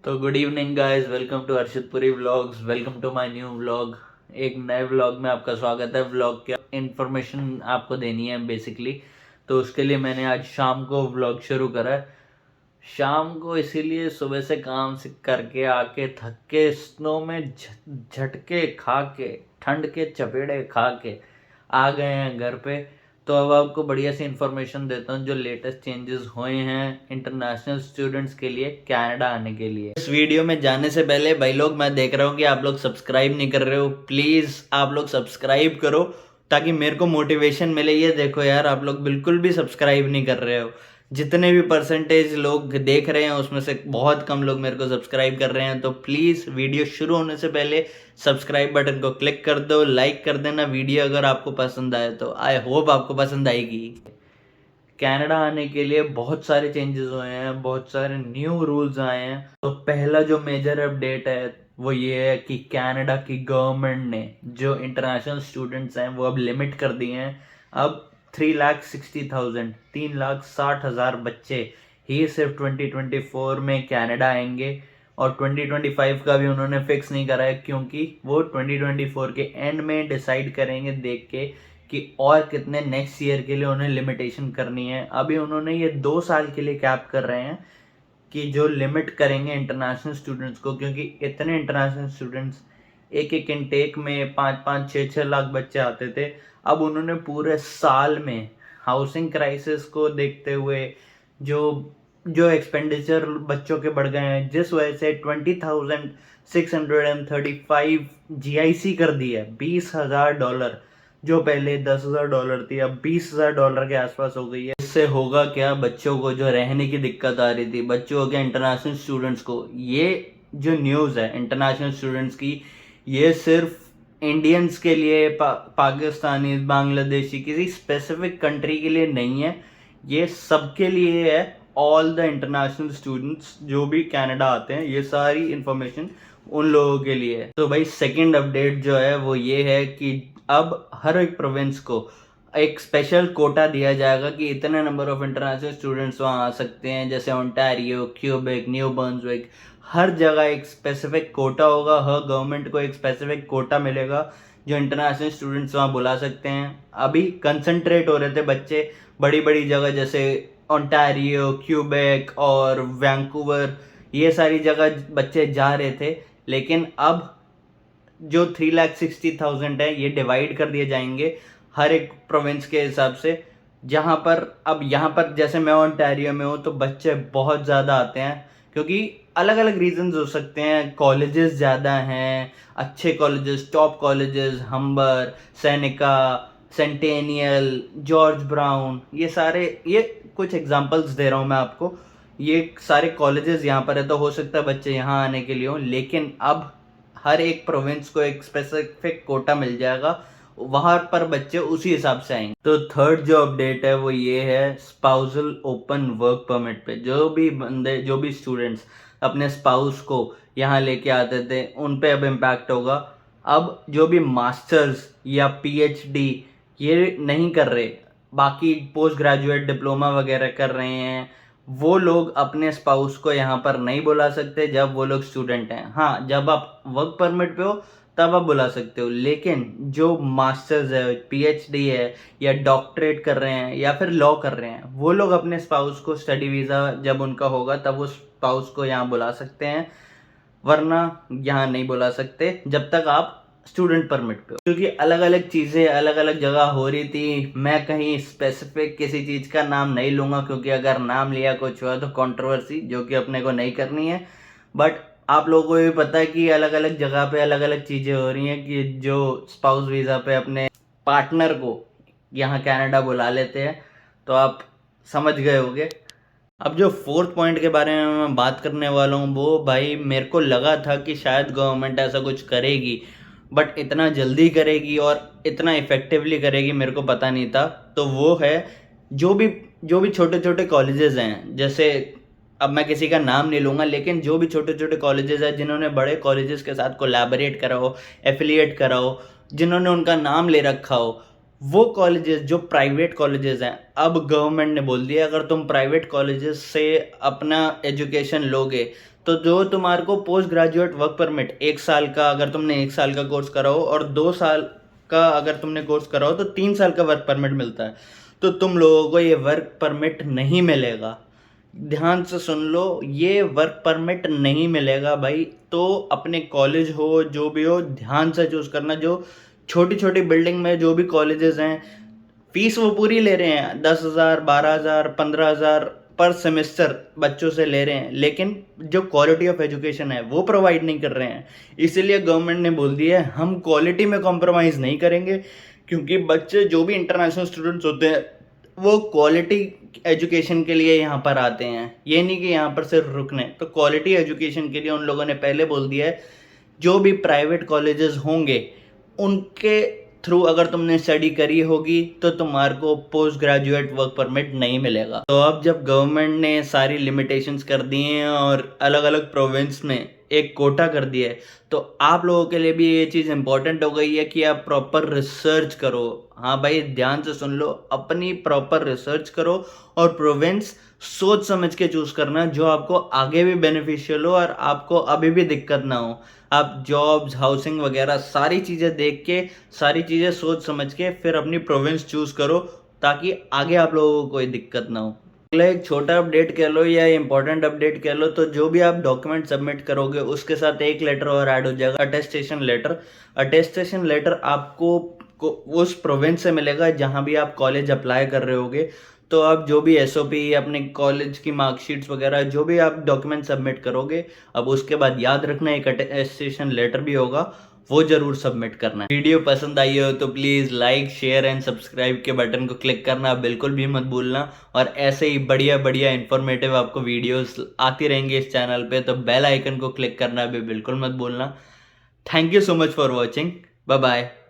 तो good evening guys, welcome to Arshitpuri vlogs. Welcome to my new vlog. एक नए vlog में आपका स्वागत है। व्लॉग की इन्फॉर्मेशन आपको देनी है बेसिकली, तो उसके लिए मैंने आज शाम को व्लॉग शुरू करा है। शाम को इसीलिए सुबह से काम से करके आके थक के स्नो में झटके खा के ठंड के चपेड़े खा के आ गए हैं घर पे। तो अब आपको बढ़िया सी इन्फॉर्मेशन देता हूँ जो लेटेस्ट चेंजेस हुए हैं इंटरनेशनल स्टूडेंट्स के लिए कनाडा आने के लिए। इस वीडियो में जाने से पहले भाई लोग, मैं देख रहा हूँ कि आप लोग सब्सक्राइब नहीं कर रहे हो। प्लीज़ आप लोग सब्सक्राइब करो ताकि मेरे को मोटिवेशन मिले। ये देखो यार, आप लोग बिल्कुल भी सब्सक्राइब नहीं कर रहे हो। जितने भी परसेंटेज लोग देख रहे हैं उसमें से बहुत कम लोग मेरे को सब्सक्राइब कर रहे हैं। तो प्लीज़ वीडियो शुरू होने से पहले सब्सक्राइब बटन को क्लिक कर दो, लाइक कर देना वीडियो अगर आपको पसंद आए तो। आई होप आपको पसंद आएगी। कनाडा आने के लिए बहुत सारे चेंजेस हुए हैं, बहुत सारे न्यू रूल्स आए हैं। तो पहला जो मेजर अपडेट है वो ये है कि कनाडा की गवर्नमेंट ने जो इंटरनेशनल स्टूडेंट्स हैं वो अब लिमिट कर दिए हैं। अब 3,60,000 3,60,000 बच्चे ही सिर्फ 2024 में कनाडा आएंगे। और 2025 का भी उन्होंने फिक्स नहीं करा है, क्योंकि वो 2024 के एंड में डिसाइड करेंगे देख के कि और कितने नेक्स्ट ईयर के लिए उन्हें लिमिटेशन करनी है। अभी उन्होंने ये 2 साल के लिए कैप कर रहे हैं कि जो लिमिट करेंगे इंटरनेशनल स्टूडेंट्स को, क्योंकि इतने इंटरनेशनल स्टूडेंट्स एक एक इनटेक में 5-5 6-6 लाख बच्चे आते थे। अब उन्होंने पूरे साल में हाउसिंग क्राइसिस को देखते हुए जो जो एक्सपेंडिचर बच्चों के बढ़ गए हैं, जिस वजह से 20,635 जीआईसी कर दी है। $20,000 जो पहले $10,000 थी अब $20,000 के आसपास हो गई है। इससे होगा क्या, बच्चों को जो रहने की दिक्कत आ रही थी, बच्चों के इंटरनेशनल स्टूडेंट्स को, ये जो न्यूज़ है इंटरनेशनल स्टूडेंट्स की, ये सिर्फ इंडियंस के लिए पाकिस्तानी, बांग्लादेशी, किसी स्पेसिफिक कंट्री के लिए नहीं है। ये सबके लिए है। ऑल द इंटरनेशनल स्टूडेंट्स जो भी कनाडा आते हैं, ये सारी इंफॉर्मेशन उन लोगों के लिए है। तो भाई सेकंड अपडेट जो है वो ये है कि अब हर एक प्रोविंस को एक स्पेशल कोटा दिया जाएगा कि इतने नंबर ऑफ इंटरनेशनल स्टूडेंट्स वहाँ आ सकते हैं। जैसे ओंटारियो, क्यूबेक, न्यू ब्रंसविक, हर जगह एक स्पेसिफिक कोटा होगा। हर गवर्नमेंट को एक स्पेसिफिक कोटा मिलेगा जो इंटरनेशनल स्टूडेंट्स वहाँ बुला सकते हैं। अभी कंसंट्रेट हो रहे थे बच्चे बड़ी बड़ी जगह जैसे ओंटारियो, क्यूबेक और वैंकूवर, ये सारी जगह बच्चे जा रहे थे। लेकिन अब जो 3,60,000 है ये डिवाइड कर दिए जाएंगे हर एक प्रोविंस के हिसाब से। जहाँ पर अब यहाँ पर जैसे मैं ओंटारियो में हूँ तो बच्चे बहुत ज़्यादा आते हैं, क्योंकि अलग अलग रीजंस हो सकते हैं। कॉलेजेस ज़्यादा हैं, अच्छे colleges, top colleges, Humber, Seneca, Centennial, George Brown, ये कुछ एग्जांपल्स दे रहा हूँ मैं आपको। ये सारे कॉलेजेस यहाँ पर है, तो हो सकता है बच्चे यहाँ आने के लिए हों। लेकिन अब हर एक प्रोविंस को एक स्पेसिफिक कोटा मिल जाएगा, वहां पर बच्चे उसी हिसाब से आएंगे। तो थर्ड जो अपडेट है वो ये है स्पाउसल ओपन वर्क परमिट पे जो भी स्टूडेंट्स अपने स्पाउस को यहाँ लेके आते थे उन पे अब इम्पैक्ट होगा। अब जो भी मास्टर्स या पीएचडी ये नहीं कर रहे, बाकी पोस्ट ग्रेजुएट डिप्लोमा वगैरह कर रहे हैं, वो लोग अपने स्पाउस को यहाँ पर नहीं बुला सकते जब वो लोग स्टूडेंट हैं। हाँ, जब आप वर्क परमिट पे हो तब आप बुला सकते हो। लेकिन जो मास्टर्स है, पीएचडी है, या डॉक्टरेट कर रहे हैं या फिर लॉ कर रहे हैं, वो लोग अपने स्पाउस को स्टडी वीज़ा जब उनका होगा तब वो स्पाउस को यहाँ बुला सकते हैं, वरना यहाँ नहीं बुला सकते जब तक आप स्टूडेंट परमिट पे हो। क्योंकि अलग अलग चीज़ें अलग अलग जगह हो रही थी। मैं कहीं स्पेसिफिक किसी चीज़ का नाम नहीं लूँगा, क्योंकि अगर नाम लिया कुछ हुआ तो कंट्रोवर्सी, जो कि अपने को नहीं करनी है। बट आप लोगों को भी पता है कि अलग अलग जगह पे अलग अलग चीज़ें हो रही हैं कि जो स्पाउस वीज़ा पे अपने पार्टनर को यहाँ कनाडा बुला लेते हैं। तो आप समझ गए होंगे। अब जो फोर्थ पॉइंट के बारे में मैं बात करने वाला हूँ, वो भाई मेरे को लगा था कि शायद गवर्नमेंट ऐसा कुछ करेगी, बट इतना जल्दी करेगी और इतना इफेक्टिवली करेगी मेरे को पता नहीं था। तो वो है जो भी छोटे छोटे कॉलेजेस हैं, जैसे अब मैं किसी का नाम नहीं लूँगा, लेकिन जो भी छोटे छोटे कॉलेजेस हैं जिन्होंने बड़े कॉलेजेस के साथ कोलैबोरेट करा हो, एफिलिएट करा हो, जिन्होंने उनका नाम ले रखा हो, वो कॉलेजेस जो प्राइवेट कॉलेजेस हैं, अब गवर्नमेंट ने बोल दिया अगर तुम प्राइवेट कॉलेजेस से अपना एजुकेशन लोगे तो जो तुम्हारे को पोस्ट ग्रेजुएट वर्क परमिट 1 साल का, अगर तुमने 1 साल का कोर्स करा हो, और 2 साल का अगर तुमने कोर्स करा हो, तो 3 साल का वर्क परमिट मिलता है। तो तुम लोगों को ये वर्क परमिट नहीं मिलेगा। ध्यान से सुन लो, ये वर्क परमिट नहीं मिलेगा भाई। तो अपने कॉलेज हो, जो भी हो, ध्यान से चूज करना। जो छोटी छोटी बिल्डिंग में जो भी कॉलेजेस हैं, फीस वो पूरी ले रहे हैं, 10,000, 12,000, 15,000 पर सेमेस्टर बच्चों से ले रहे हैं, लेकिन जो क्वालिटी ऑफ एजुकेशन है वो प्रोवाइड नहीं कर रहे हैं। इसीलिए गवर्नमेंट ने बोल दिया है हम क्वालिटी में कॉम्प्रोमाइज़ नहीं करेंगे, क्योंकि बच्चे जो भी इंटरनेशनल स्टूडेंट्स होते हैं वो क्वालिटी एजुकेशन के लिए यहाँ पर आते हैं, ये नहीं कि यहाँ पर सिर्फ रुकने। तो क्वालिटी एजुकेशन के लिए उन लोगों ने पहले बोल दिया है जो भी प्राइवेट कॉलेजेस होंगे उनके थ्रू अगर तुमने स्टडी करी होगी तो तुम्हारे को पोस्ट ग्रेजुएट वर्क परमिट नहीं मिलेगा। तो अब जब गवर्नमेंट ने सारी लिमिटेशंस कर दी हैं और अलग अलग प्रोविंस में एक कोटा कर दिया है, तो आप लोगों के लिए भी ये चीज़ इंपॉर्टेंट हो गई है कि आप प्रॉपर रिसर्च करो। हाँ भाई, ध्यान से सुन लो, अपनी प्रॉपर रिसर्च करो और प्रोविंस सोच समझ के चूज करना जो आपको आगे भी बेनिफिशियल हो और आपको अभी भी दिक्कत ना हो। आप जॉब्स, हाउसिंग वगैरह सारी चीज़ें देख के, सारी चीज़ें सोच समझ के फिर अपनी प्रोविंस चूज करो, ताकि आगे आप लोगों को कोई दिक्कत ना हो। अगला एक छोटा अपडेट कह लो या इंपॉर्टेंट अपडेट कह लो, तो जो भी आप डॉक्यूमेंट सबमिट करोगे उसके साथ एक लेटर और ऐड हो जाएगा, अटेस्टेशन लेटर। अटेस्टेशन लेटर आपको उस प्रोविंस से मिलेगा जहां भी आप कॉलेज अप्लाई कर रहे होगे। तो आप जो भी एसओपी, अपने कॉलेज की मार्कशीट्स वगैरह जो भी आप डॉक्यूमेंट सबमिट करोगे, अब उसके बाद याद रखना एक अटेस्टेशन लेटर भी होगा, वो जरूर सबमिट करना है। वीडियो पसंद आई हो तो please like, share and subscribe के बटन को क्लिक करना बिल्कुल भी मत भूलना। और ऐसे ही बढ़िया बढ़िया इन्फॉर्मेटिव आपको वीडियोस आती रहेंगी इस चैनल पे, तो बेल आइकन को क्लिक करना भी बिल्कुल मत भूलना। Thank you so much for watching. Bye bye.